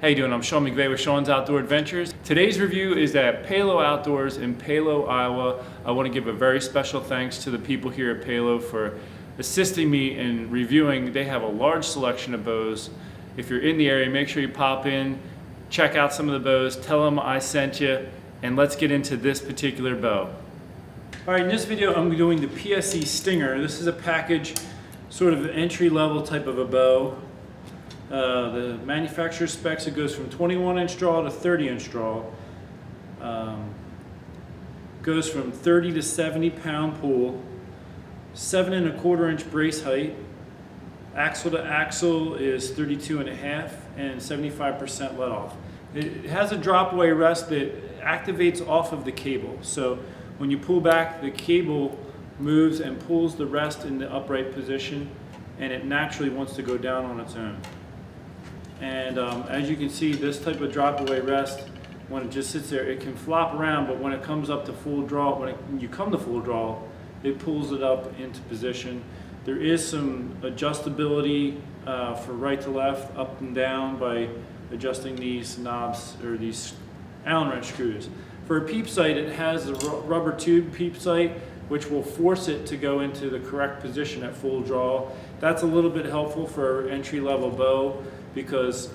How you doing? I'm Sean McVeigh with Sean's Outdoor Adventures. Today's review is at Palo Outdoors in Palo, Iowa. I want to give a very special thanks to the people here at Palo for assisting me in reviewing. They have a large selection of bows. If you're in the area, make sure you pop in, check out some of the bows, tell them I sent you, and let's get into this particular bow. All right, in this video I'm doing the PSE Stinger. This is a package, sort of an entry-level type of a bow. The manufacturer specs, it goes from 21-inch draw to 30-inch draw. Goes from 30 to 70 pound pull, 7 1/4 inch brace height. Axle to axle is 32.5 and 75% let off. It has a drop away rest that activates off of the cable. So when you pull back, the cable moves and pulls the rest in the upright position, and it naturally wants to go down on its own. And as you can see, this type of drop away rest, when it just sits there, it can flop around, but when it comes up to full draw, when you come to full draw, it pulls it up into position. There is some adjustability for right to left, up and down by adjusting these knobs or these Allen wrench screws. For a peep sight, it has a rubber tube peep sight, which will force it to go into the correct position at full draw. That's a little bit helpful for an entry-level bow, because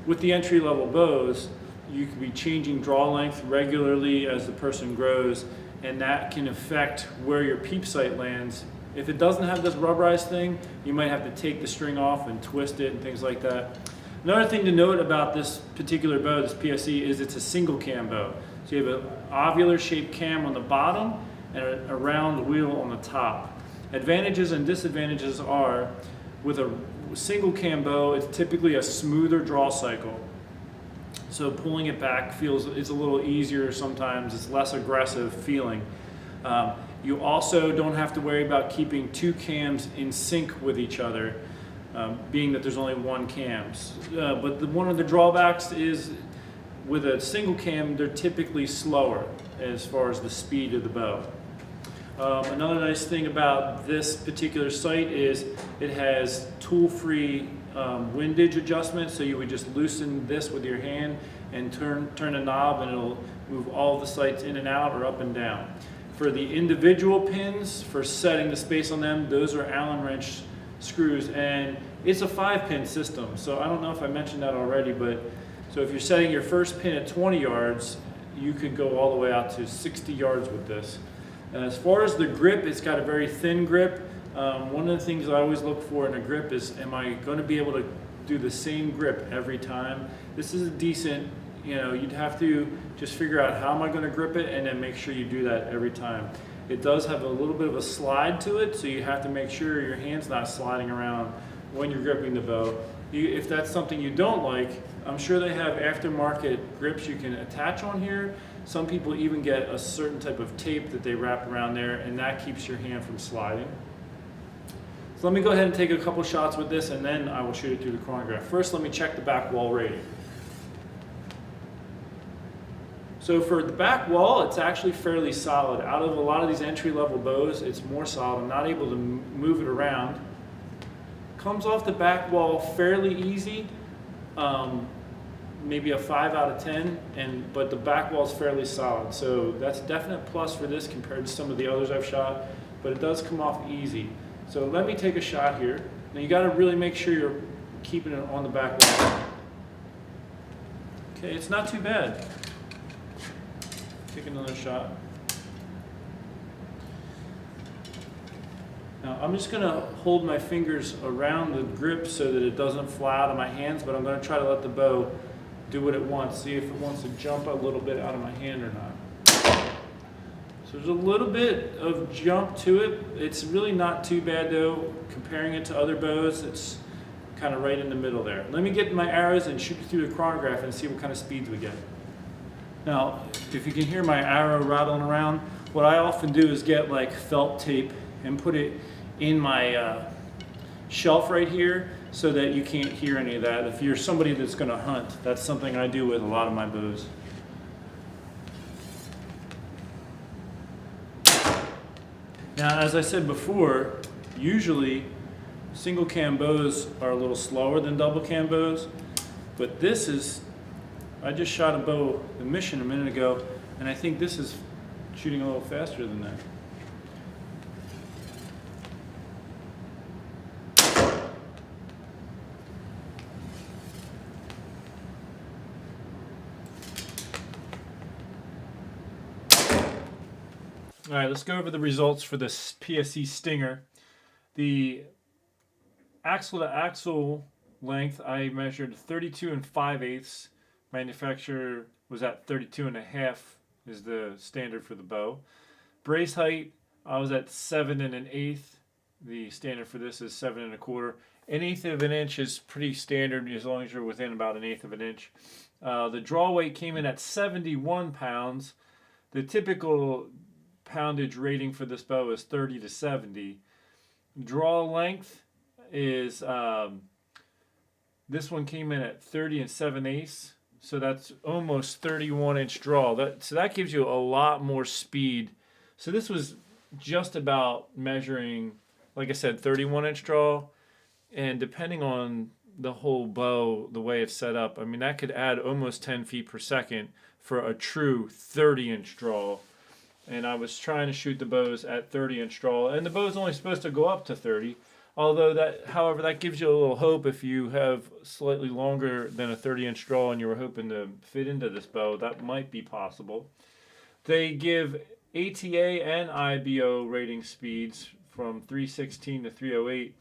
with the entry-level bows, you can be changing draw length regularly as the person grows, and that can affect where your peep sight lands. If it doesn't have this rubberized thing, you might have to take the string off and twist it and things like that. Another thing to note about this particular bow, this PSE, is it's a single cam bow. So you have an ovular shaped cam on the bottom and a round wheel on the top. Advantages and disadvantages are, with a single cam bow, it's typically a smoother draw cycle. So pulling it back it's a little easier sometimes, it's less aggressive feeling. You also don't have to worry about keeping two cams in sync with each other, being that there's only one cam. But one of the drawbacks is, with a single cam, they're typically slower as far as the speed of the bow. Another nice thing about this particular sight is it has tool-free windage adjustment, so you would just loosen this with your hand and turn a knob, and it'll move all the sights in and out or up and down. For the individual pins, for setting the space on them, those are Allen wrench screws, and it's a 5-pin system. So I don't know if I mentioned that already, but so if you're setting your first pin at 20 yards, you could go all the way out to 60 yards with this. As far as the grip, it's got a very thin grip. One of the things I always look for in a grip is, am I going to be able to do the same grip every time? This is a decent, you'd have to just figure out how am I going to grip it, and then make sure you do that every time. It does have a little bit of a slide to it, so you have to make sure your hand's not sliding around when you're gripping the bow. If that's something you don't like, I'm sure they have aftermarket grips you can attach on here. Some people even get a certain type of tape that they wrap around there, and that keeps your hand from sliding. So let me go ahead and take a couple shots with this, and then I will shoot it through the chronograph. First, let me check the back wall rating. So for the back wall, it's actually fairly solid. Out of a lot of these entry-level bows, it's more solid. I'm not able to move it around. Comes off the back wall fairly easy. Maybe a 5 out of 10, but the back wall is fairly solid. So that's a definite plus for this compared to some of the others I've shot, but it does come off easy. So let me take a shot here. Now you got to really make sure you're keeping it on the back wall. Okay, it's not too bad. Take another shot. Now I'm just going to hold my fingers around the grip so that it doesn't fly out of my hands, but I'm going to try to let the bow do what it wants, see if it wants to jump a little bit out of my hand or not. So there's a little bit of jump to it. It's really not too bad though. Comparing it to other bows, it's kind of right in the middle there. Let me get my arrows and shoot through the chronograph and see what kind of speeds we get. Now, if you can hear my arrow rattling around, what I often do is get like felt tape and put it in my shelf right here, so that you can't hear any of that. If you're somebody that's going to hunt, that's something I do with a lot of my bows. Now, as I said before, usually single cam bows are a little slower than double cam bows, But this is, I just shot a bow, the Mission, a minute ago, and I think this is shooting a little faster than that. All right, let's go over the results for this PSE Stinger. The axle to axle length, I measured 32 5/8. Manufacturer was at 32 1/2 is the standard for the bow. Brace height, I was at 7 1/8. The standard for this is 7 1/4. 1/8 of an inch is pretty standard as long as you're within about 1/8 of an inch. The draw weight came in at 71 pounds. The typical poundage rating for this bow is 30 to 70. Draw length is, this one came in at 30 7/8, so that's almost 31-inch draw. So that gives you a lot more speed. So this was just about measuring, like I said, 31-inch draw, and depending on the whole bow, the way it's set up, I mean, that could add almost 10 feet per second for a true 30-inch draw. And I was trying to shoot the bows at 30-inch draw, and the bow's only supposed to go up to 30. Although however, that gives you a little hope if you have slightly longer than a 30-inch draw and you were hoping to fit into this bow. That might be possible. They give ATA and IBO rating speeds from 316 to 308,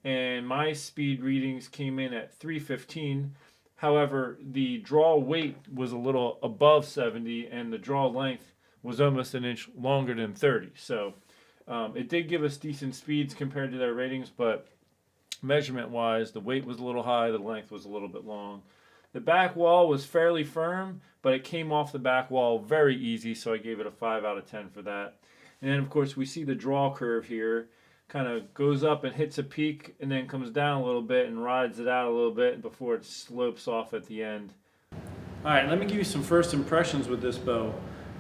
and my speed readings came in at 315. However, the draw weight was a little above 70, and the draw length was almost an inch longer than 30. So it did give us decent speeds compared to their ratings, but measurement-wise, the weight was a little high, the length was a little bit long. The back wall was fairly firm, but it came off the back wall very easy, so I gave it a 5 out of 10 for that. And then, of course, we see the draw curve here. Kind of goes up and hits a peak, and then comes down a little bit and rides it out a little bit before it slopes off at the end. All right, let me give you some first impressions with this bow.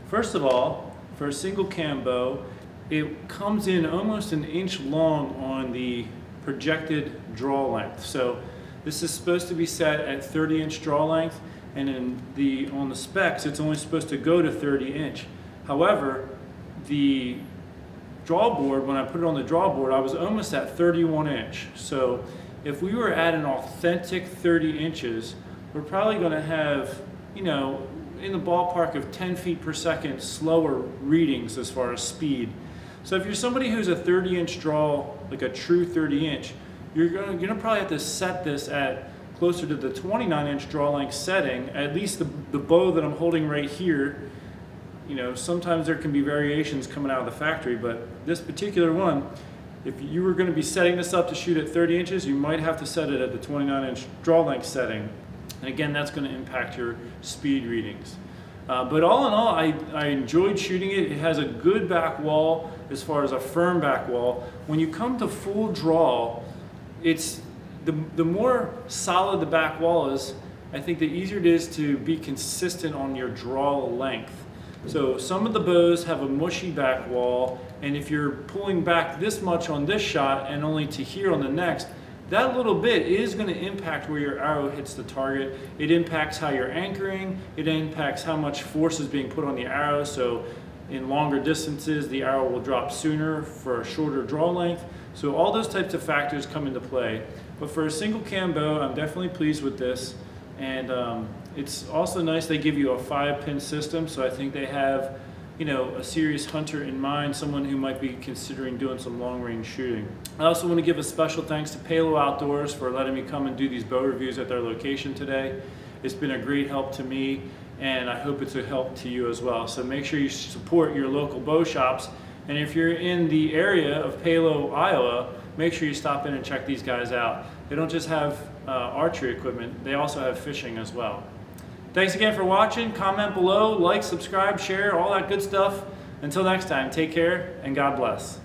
First of all, for a single cam bow, it comes in almost an inch long on the projected draw length. So this is supposed to be set at 30-inch draw length, and on the specs, it's only supposed to go to 30-inch. However, the draw board, when I put it on the draw board, I was almost at 31-inch. So if we were at an authentic 30 inches, we're probably going to have, you know, in the ballpark of 10 feet per second slower readings as far as speed. So if you're somebody who's a 30-inch draw, like a true 30-inch, you're gonna probably have to set this at closer to the 29-inch draw length setting. At least the bow that I'm holding right here, you know, sometimes there can be variations coming out of the factory, but this particular one, if you were going to be setting this up to shoot at 30 inches, you might have to set it at the 29-inch draw length setting. And again, that's going to impact your speed readings. But all in all, I enjoyed shooting it. It has a good back wall as far as a firm back wall. When you come to full draw, it's the more solid the back wall is, I think the easier it is to be consistent on your draw length. So some of the bows have a mushy back wall, and if you're pulling back this much on this shot and only to here on the next, that little bit is going to impact where your arrow hits the target. It impacts how you're anchoring. It impacts how much force is being put on the arrow. So in longer distances, the arrow will drop sooner for a shorter draw length. So all those types of factors come into play. But for a single cam bow, I'm definitely pleased with this. And it's also nice they give you a 5-pin system. So I think they have, you know, a serious hunter in mind, someone who might be considering doing some long-range shooting. I also want to give a special thanks to Palo Outdoors for letting me come and do these bow reviews at their location today. It's been a great help to me, and I hope it's a help to you as well. So make sure you support your local bow shops, and if you're in the area of Palo, Iowa, make sure you stop in and check these guys out. They don't just have archery equipment, they also have fishing as well. Thanks again for watching. Comment below, like, subscribe, share, all that good stuff. Until next time, take care and God bless.